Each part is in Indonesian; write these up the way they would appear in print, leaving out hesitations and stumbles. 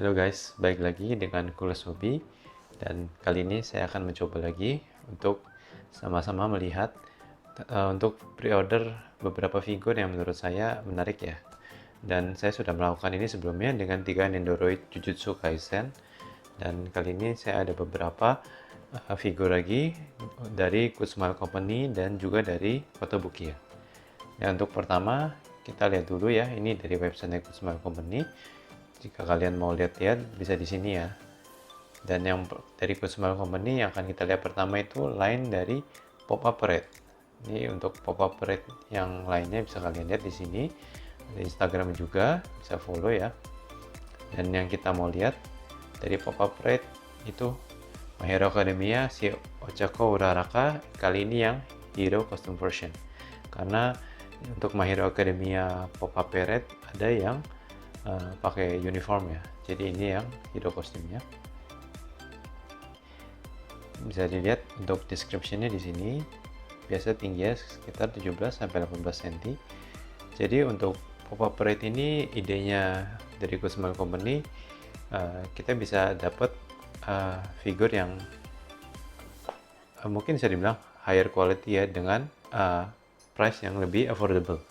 Halo guys, balik lagi dengan Kules Hobi, dan kali ini saya akan mencoba lagi untuk sama-sama melihat untuk pre-order beberapa figur yang menurut saya menarik ya. Dan saya sudah melakukan ini sebelumnya dengan 3 Nendoroid Jujutsu Kaisen, dan kali ini saya ada beberapa figur lagi dari Good Smile Company dan juga dari Kotobuki ya. Ya, untuk pertama kita lihat dulu ya, ini dari website Good Smile Company. Jika kalian mau lihat-lihat bisa di sini ya. Dan yang dari Good Smile Company yang akan kita lihat pertama itu line dari Pop-up Parade. Ini untuk Pop-up Parade yang lainnya bisa kalian lihat di sini. Ada Instagram juga, bisa follow ya. Dan yang kita mau lihat dari Pop-up Parade itu My Hero Academia si Ochako Uraraka, kali ini yang Hero Costume version. Karena untuk My Hero Academia Pop-up Parade ada yang pakai uniform ya, jadi ini yang hero kostumnya. Bisa dilihat untuk descriptionnya di sini, biasa tingginya sekitar 17 sampai 18 cm. Jadi untuk pop-up parade ini idenya dari Good Smile Company, kita bisa dapat figur yang mungkin bisa dibilang higher quality ya, dengan price yang lebih affordable.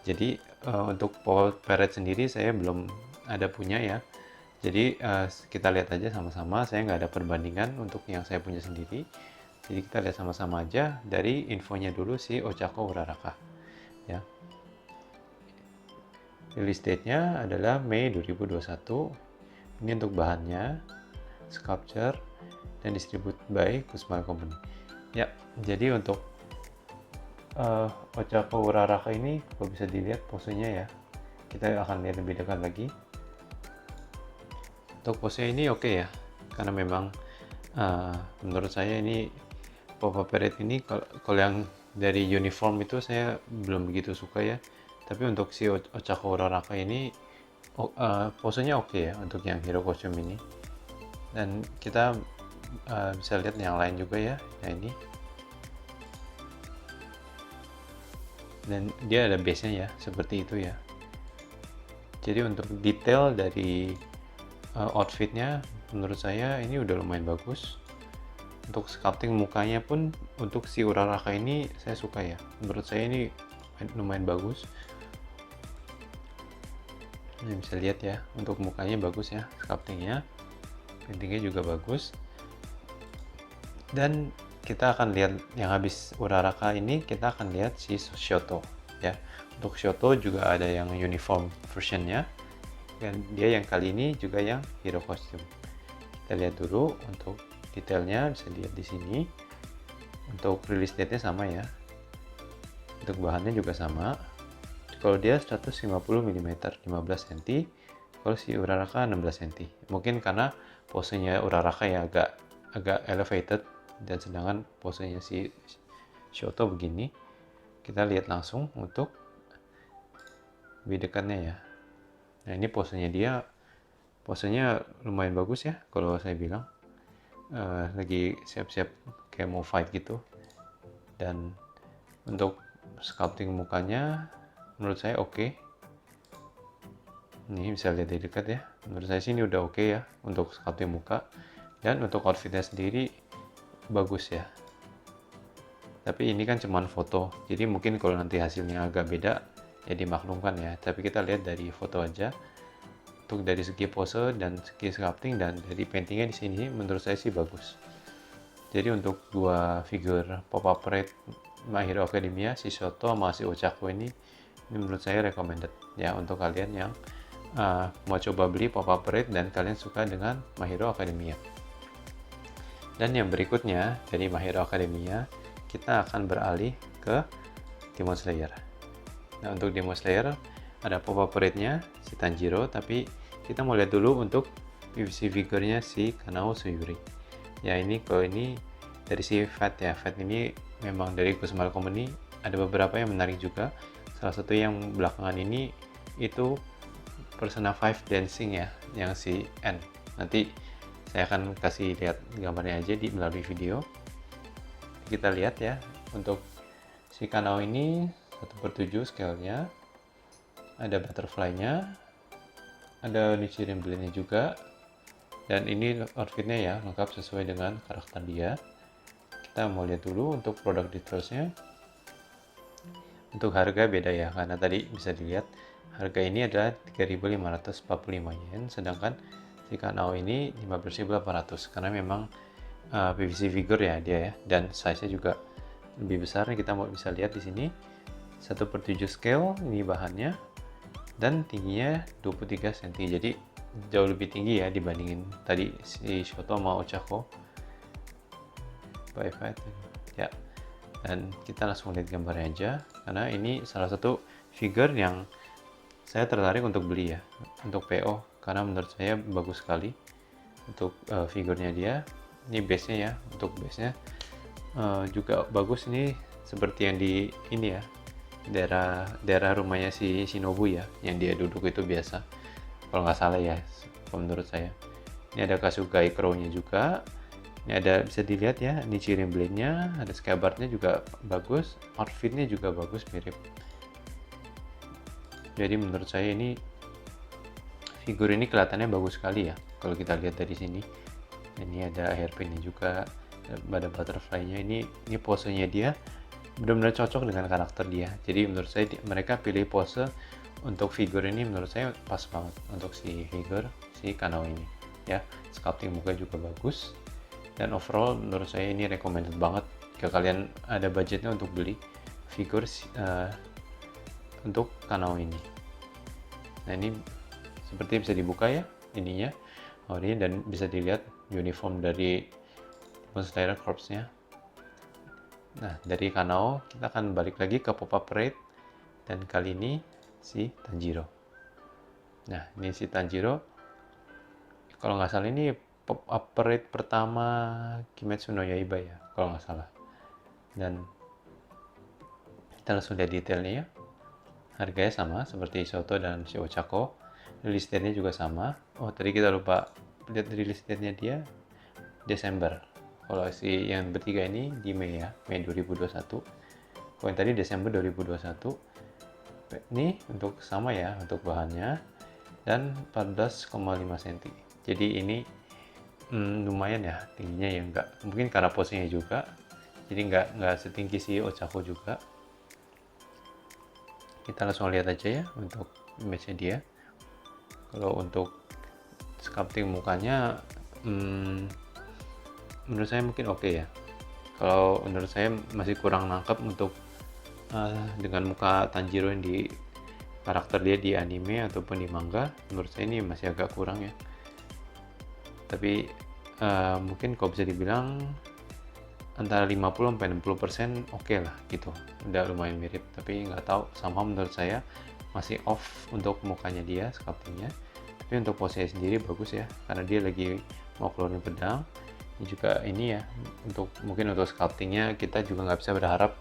Jadi untuk pop-up parade sendiri saya belum ada punya ya. Jadi kita lihat aja sama-sama, saya nggak ada perbandingan untuk yang saya punya sendiri. Jadi kita lihat sama-sama aja dari infonya dulu si Ochako Uraraka ya. Release date-nya adalah Mei 2021. Ini untuk bahannya, sculpture, dan distribute by Good Smile Company. Ya, jadi untuk Ochako Uraraka ini kalau bisa dilihat posenya ya, kita akan lihat lebih dekat lagi. Untuk pose ini oke ya, karena memang menurut saya ini Pop-up Parade ini kalau yang dari uniform itu saya belum begitu suka ya. Tapi untuk si Ochako Uraraka ini posenya oke ya untuk yang hero costume ini. Dan kita bisa lihat yang lain juga ya, nah ini. Dan dia ada base-nya ya, seperti itu ya. Jadi untuk detail dari outfitnya menurut saya ini udah lumayan bagus. Untuk sculpting mukanya pun untuk si Uraraka ini saya suka ya, menurut saya ini lumayan bagus. Ini bisa lihat ya, untuk mukanya bagus ya, sculptingnya, paintingnya juga bagus. Dan kita akan lihat yang habis Uraraka ini, kita akan lihat si Shoto ya. Untuk Shoto juga ada yang uniform versionnya, dan dia yang kali ini juga yang hero costume. Kita lihat dulu untuk detailnya, bisa dilihat di sini. Untuk release date-nya sama ya. Untuk bahannya juga sama. Kalau dia 150 mm 15 cm, kalau si Uraraka 16 cm. Mungkin karena posenya Uraraka ya agak elevated, dan sedangkan posenya si Shoto begini. Kita lihat langsung untuk lebih dekatnya ya. Nah, ini posenya lumayan bagus ya kalau saya bilang. Lagi siap-siap kayak mau fight gitu. Dan untuk sculpting mukanya menurut saya oke. Ini bisa lihat dari dekat ya, menurut saya sih ini udah oke ya untuk sculpting muka. Dan untuk outfitnya sendiri bagus ya, tapi ini kan cuman foto, jadi mungkin kalau nanti hasilnya agak beda ya dimaklumkan ya. Tapi kita lihat dari foto aja, untuk dari segi pose dan segi sculpting dan dari paintingnya di sini menurut saya sih bagus. Jadi untuk dua figur Pop-up Parade My Hero Academia, si Shoto sama si Ochako ini menurut saya recommended ya untuk kalian yang mau coba beli Pop-up Parade dan kalian suka dengan My Hero Academia. Dan yang berikutnya dari My Hero Academia, kita akan beralih ke Demon Slayer. Nah, untuk Demon Slayer ada pop-up parade-nya si Tanjiro, tapi kita mau lihat dulu untuk PVC figurnya si Kanao Suyuri. Ya, ini kalau ini dari si Fat ya. Fat ini memang dari Good Smile Company, ada beberapa yang menarik juga. Salah satu yang belakangan ini itu Persona 5 Dancing ya, yang si N. Nanti saya akan kasih lihat gambarnya aja di melalui video. Kita lihat ya, untuk si Kanao ini 1/7 scale-nya, ada butterfly-nya, ada Nichiren blade-nya juga, dan ini outfitnya ya lengkap sesuai dengan karakter dia. Kita mau lihat dulu untuk produk detailsnya. Untuk harga beda ya, karena tadi bisa dilihat harga ini adalah 3.545 yen, sedangkan si Kanao ini 15.800, karena memang PVC figure ya dia ya, dan size-nya juga lebih besar. Kita mau bisa lihat di sini 1/7 scale ini bahannya, dan tingginya 23 cm, jadi jauh lebih tinggi ya dibandingin tadi si Shoto sama Ochako. Ya, dan kita langsung lihat gambarnya aja, karena ini salah satu figure yang saya tertarik untuk beli ya, untuk PO, karena menurut saya bagus sekali untuk figurnya dia. Ini base nya ya, untuk base nya juga bagus. Ini seperti yang di ini ya, daerah rumahnya si Shinobu ya, yang dia duduk itu biasa, kalau nggak salah ya, menurut saya. Ini ada Kasugai Crow-nya juga. Ini ada, bisa dilihat ya, ini Nichiren blade-nya, ada scabbard-nya juga bagus, outfit-nya juga bagus, mirip. Jadi menurut saya ini figur ini kelihatannya bagus sekali ya, kalau kita lihat dari sini. Ini ada hairpin-nya juga, ada butterfly-nya. Ini posenya dia benar-benar cocok dengan karakter dia. Jadi menurut saya mereka pilih pose untuk figur ini, menurut saya pas banget untuk si figur si Kanao ini ya. Sculpting muka juga bagus, dan overall menurut saya ini recommended banget ke kalian ada budgetnya untuk beli figur untuk Kanao ini. Nah, ini seperti bisa dibuka ya ininya, ini, dan bisa dilihat uniform dari Demon Slayer Corps-nya. Nah, dari Kanao kita akan balik lagi ke Pop-Up Parade, dan kali ini si Tanjiro. Nah, ini si Tanjiro, kalau nggak salah ini Pop-Up Parade pertama Kimetsu no Yaiba ya, kalau nggak salah. Dan kita langsung lihat detailnya ya. Harganya sama seperti Shoto dan si Ochako. Release date-nya juga sama. Oh, tadi kita lupa lihat release date-nya dia Desember. Kalau si yang bertiga ini di Mei ya, Mei 2021. Kalau yang tadi Desember 2021. Ini untuk sama ya untuk bahannya, dan 14,5 cm. Jadi ini lumayan ya tingginya ya, enggak mungkin karena posenya juga, jadi enggak setinggi si Ochako juga. Kita langsung lihat aja ya untuk image-nya dia. Kalau untuk sculpting mukanya menurut saya mungkin oke ya. Kalau menurut saya masih kurang nangkep untuk dengan muka Tanjiro yang di karakter dia di anime ataupun di manga. Menurut saya ini masih agak kurang ya. Tapi mungkin kalau bisa dibilang antara 50-60% oke lah gitu, udah lumayan mirip. Tapi nggak tahu, sama menurut saya masih off untuk mukanya dia, sculptingnya. Tapi untuk posenya sendiri bagus ya, karena dia lagi mau keluarin pedang. Ini juga ini ya, mungkin untuk sculptingnya kita juga nggak bisa berharap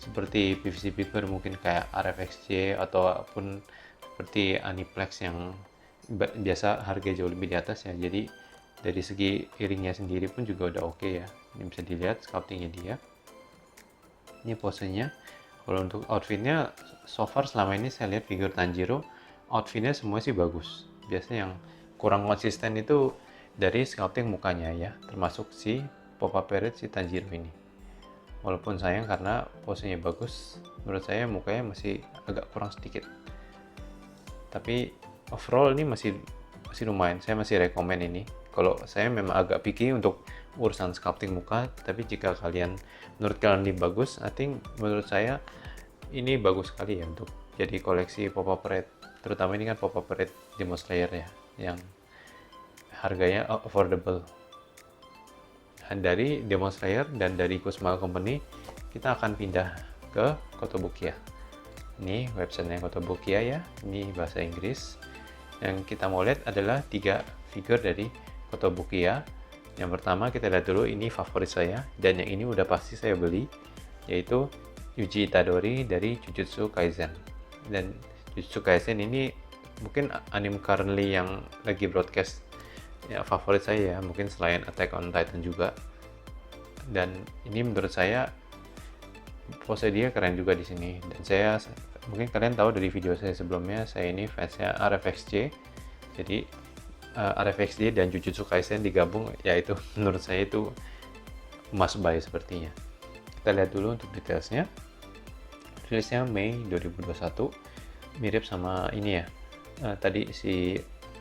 seperti PVC figure, mungkin kayak RFXJ ataupun seperti Aniplex yang biasa harga jauh lebih di atas ya. Jadi dari segi earringnya sendiri pun juga udah oke ya. Ini bisa dilihat sculptingnya dia. Ini posenya. Kalau untuk outfitnya, so far selama ini saya lihat figur Tanjiro, outfitnya semua sih bagus. Biasanya yang kurang konsisten itu dari sculpting mukanya ya, termasuk si Pop-Up Parade si Tanjiro ini. Walaupun sayang karena posenya bagus, menurut saya mukanya masih agak kurang sedikit. Tapi overall ini masih lumayan, saya masih rekomen ini. Kalau saya memang agak picky untuk urusan sculpting muka, tapi jika menurut kalian ini bagus, I think menurut saya ini bagus sekali ya untuk jadi koleksi Pop-Up Parade. Terutama ini kan Pop-Up Parade Demon Slayer ya, yang harganya affordable. Dan dari Demon Slayer dan dari Kusama Company, kita akan pindah ke Kotobukiya. Ini websitenya Kotobukiya ya, ini bahasa Inggris. Yang kita mau lihat adalah 3 figur dari Kotobukiya. Yang pertama kita lihat dulu, ini favorit saya dan yang ini udah pasti saya beli, yaitu Yuji Itadori dari Jujutsu Kaisen. Dan Jujutsu Kaisen ini mungkin anime currently yang lagi broadcast ya, favorit saya ya, mungkin selain Attack on Titan juga. Dan ini menurut saya pose dia keren juga di sini. Dan saya mungkin kalian tahu dari video saya sebelumnya, saya ini fansnya RFXJ. Jadi RFXD dan Jujutsu Kaisen digabung, yaitu menurut saya itu must buy sepertinya. Kita lihat dulu untuk detailsnya. Rilisnya Mei 2021, mirip sama ini ya, tadi si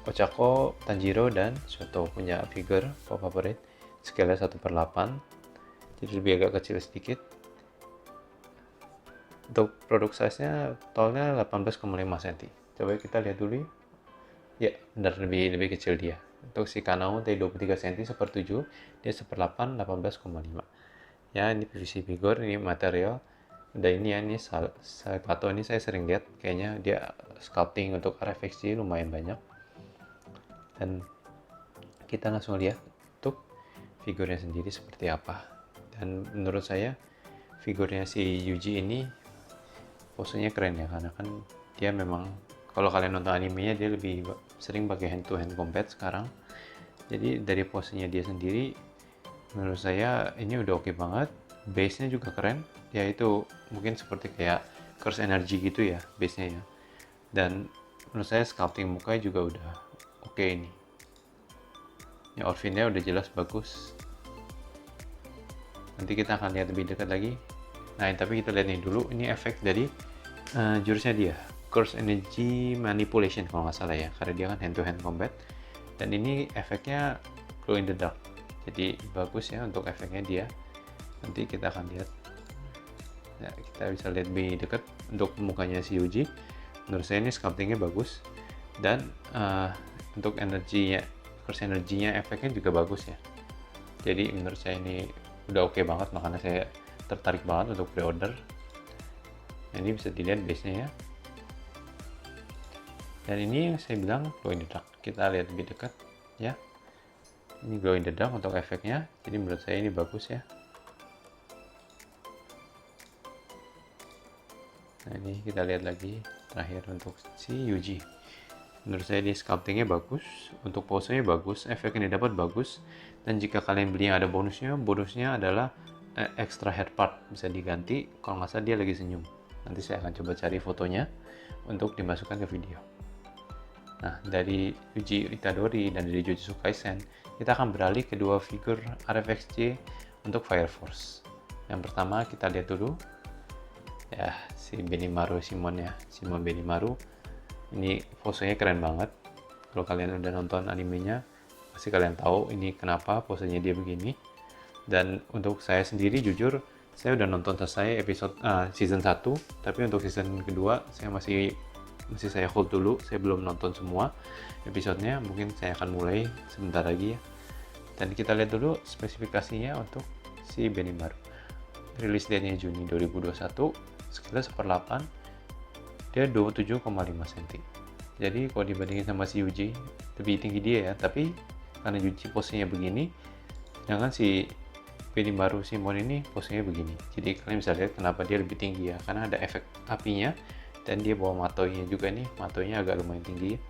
Ochako, Tanjiro, dan Shoto punya figure favorite, scale 1/8, jadi lebih agak kecil sedikit. Untuk produk size-nya totalnya 18,5 cm. Coba kita lihat dulu ya, benar lebih kecil dia. Untuk si Kanao tadi 23 cm 1/7, dia 1/8 18,5. Ya, ini PVC figure, ini material. Udah ini ya, ini Saikato ini saya sering lihat, kayaknya dia sculpting untuk RFXG lumayan banyak. Dan kita langsung lihat untuk figurnya sendiri seperti apa. Dan menurut saya figurnya si Yuji ini posenya keren ya, karena kan dia memang, kalau kalian nonton animenya, dia lebih sering pakai hand to hand combat sekarang. Jadi dari posenya dia sendiri, menurut saya ini udah oke banget. Base-nya juga keren, yaitu mungkin seperti kayak curse energy gitu ya base-nya ya. Dan menurut saya sculpting mukanya juga udah oke ini. Ya, outfit-nya udah jelas bagus. Nanti kita akan lihat lebih dekat lagi. Nah, tapi kita lihat nih dulu, ini efek dari jurusnya dia, Curse Energy Manipulation kalau nggak salah ya, karena dia kan hand to hand combat. Dan ini efeknya glow in the dark, jadi bagus ya untuk efeknya dia. Nanti kita akan lihat. Ya, kita bisa lihat lebih dekat untuk mukanya si Yuji. Menurut saya ini sculptingnya bagus, dan untuk energinya, curse energinya, efeknya juga bagus ya. Jadi menurut saya ini udah oke banget, makanya saya tertarik banget untuk pre-order. Nah, ini bisa dilihat base-nya ya. Dan ini yang saya bilang glow in the dark. Kita lihat lebih dekat ya. Ini glow in the dark untuk efeknya. Jadi menurut saya ini bagus ya. Nah, ini kita lihat lagi terakhir untuk si Yuji. Menurut saya di sculptingnya bagus, untuk posenya bagus, efek yang didapat bagus. Dan jika kalian beli yang ada bonusnya adalah extra head part, bisa diganti. Kalau nggak salah dia lagi senyum. Nanti saya akan coba cari fotonya untuk dimasukkan ke video. Nah, dari Yuji Itadori dan dari Jujutsu Kaisen, kita akan beralih ke dua figur RFXJ untuk Fire Force. Yang pertama kita lihat dulu ya, si Benimaru Simon ya, Simon Benimaru. Ini posenya keren banget. Kalau kalian udah nonton animenya, pasti kalian tahu ini kenapa posenya dia begini. Dan untuk saya sendiri jujur, saya udah nonton selesai episode season 1, tapi untuk season kedua saya masih saya hold dulu, saya belum nonton semua episodenya. Mungkin saya akan mulai sebentar lagi ya. Dan kita lihat dulu spesifikasinya untuk si Benimaru. Rilis date-nya Juni 2021, scale 1/8, dia 27,5 cm. Jadi kalau dibandingin sama si Yuji, lebih tinggi dia ya, tapi karena Yuji posenya begini, sedangkan si Benimaru Simon ini posenya begini. Jadi kalian bisa lihat kenapa dia lebih tinggi ya, karena ada efek apinya, dan dia bawa matoinya juga nih, matoinya agak lumayan tinggi.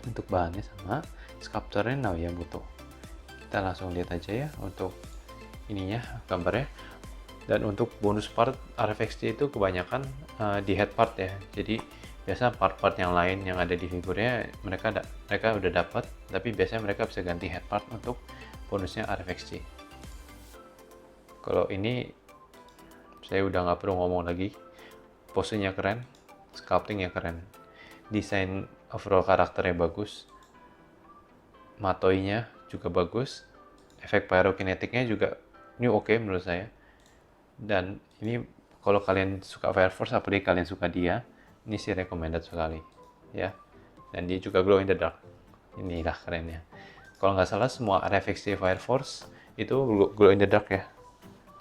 Untuk bahannya sama, sculptornya Naoyamoto. Kita langsung lihat aja ya untuk ininya, gambarnya. Dan untuk bonus part RFXD itu kebanyakan di head part ya. Jadi biasa part-part yang lain yang ada di figurnya mereka udah dapat, tapi biasanya mereka bisa ganti head part untuk bonusnya RFXD. Kalau ini saya udah nggak perlu ngomong lagi, posenya keren, sculptingnya keren, desain overall karakternya bagus, matoinya juga bagus, efek pyrokinetiknya juga ini oke menurut saya. Dan ini kalau kalian suka Fire Force, apalagi kalian suka dia, ini sih recommended sekali ya. Dan dia juga glow in the dark, inilah kerennya. Kalau nggak salah semua RFXD Fire Force itu glow in the dark ya.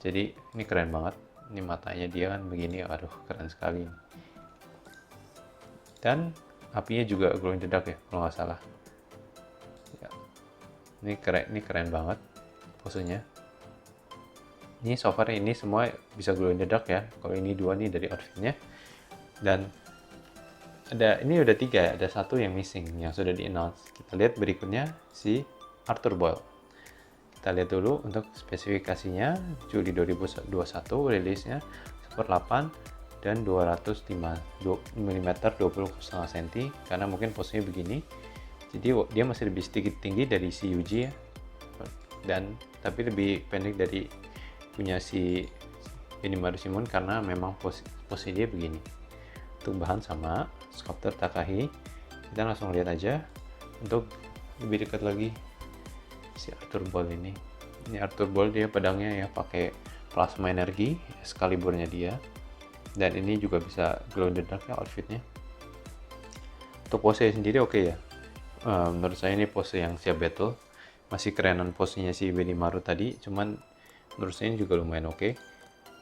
Jadi ini keren banget. Ini matanya dia kan begini, aduh keren sekali. Dan apinya juga glow in the dark ya kalau nggak salah ya. Ini keren banget posenya. Ini so far ini semua bisa glow in the dark ya. Kalau ini dua nih dari outfitnya. Dan ini udah 3 ya, ada 1 yang missing yang sudah di-announce. Kita lihat berikutnya si Arthur Boyle. Kita lihat dulu untuk spesifikasinya. Juli 2021 rilisnya 1/8 dan 205 mm 20,5 cm, karena mungkin posenya begini. Jadi dia masih lebih sedikit tinggi dari si Yuji ya, dan tapi lebih pendek dari punya si Benimaru Shimun karena memang posisi dia begini. Untuk bahan sama, sculptor Takahi. Kita langsung lihat aja. Untuk lebih dekat lagi si Arthur Ball ini. Ini Arthur Ball, dia pedangnya ya pakai plasma energi, Excalibur-nya dia. Dan ini juga bisa glow in the dark ya outfitnya. Untuk pose sendiri oke ya. Menurut saya ini pose yang siap battle. Masih kerenan posenya si Benimaru tadi, cuman menurut saya ini juga lumayan oke.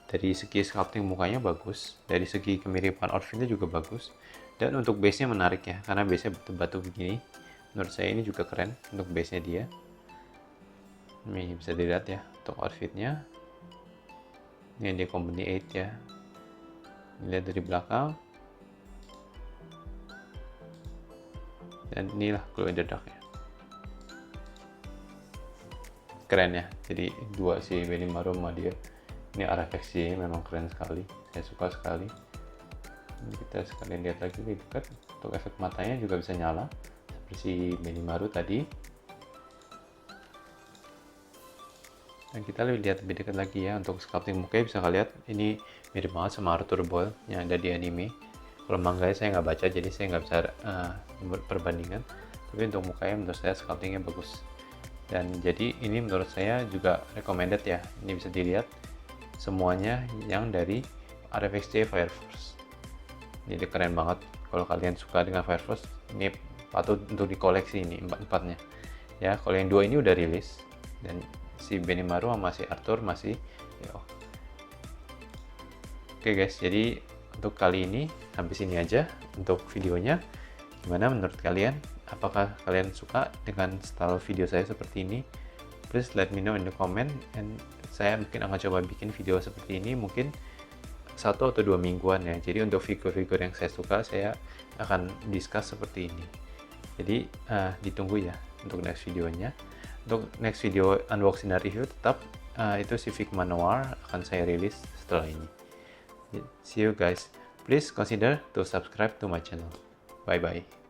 Dari segi sculpting mukanya bagus, dari segi kemiripan outfitnya juga bagus, dan untuk base-nya menarik ya, karena base-nya batu-batu begini. Menurut saya ini juga keren untuk base-nya dia. Ini bisa dilihat ya untuk outfitnya. Ini dia Company 8 ya. Lihat dari belakang. Dan inilah glow in the dark ya. Keren ya, jadi dua si Benimaru sama dia. Ini arah efeksi memang keren sekali, saya suka sekali. Ini kita sekalian lihat lagi lebih dekat. Untuk efek matanya juga bisa nyala seperti si Benimaru tadi. Dan kita lihat lebih dekat lagi ya, untuk sculpting mukanya bisa kalian lihat ini mirip banget sama Arthur Ball yang ada di anime. Kalau manganya saya nggak baca, jadi saya nggak bisa perbandingan. Tapi untuk mukanya menurut saya sculptingnya bagus. Dan jadi ini menurut saya juga recommended ya. Ini bisa dilihat semuanya yang dari RFXJ Fire Force. Ini keren banget. Kalau kalian suka dengan Fire Force, ini patut untuk dikoleksi ini empatnya. Ya, kalau yang dua ini udah rilis dan si Benimaru sama si Arthur masih ya. Oke guys, jadi untuk kali ini sampai sini aja untuk videonya. Gimana menurut kalian? Apakah kalian suka dengan style video saya seperti ini? Please let me know in the comment, and saya mungkin akan coba bikin video seperti ini mungkin 1 atau 2 mingguan ya. Jadi untuk figur-figur yang saya suka, saya akan discuss seperti ini. Jadi ditunggu ya untuk next videonya. Untuk next video unboxing dan review tetap itu si Figma Noir akan saya rilis setelah ini. See you guys. Please consider to subscribe to my channel. Bye bye.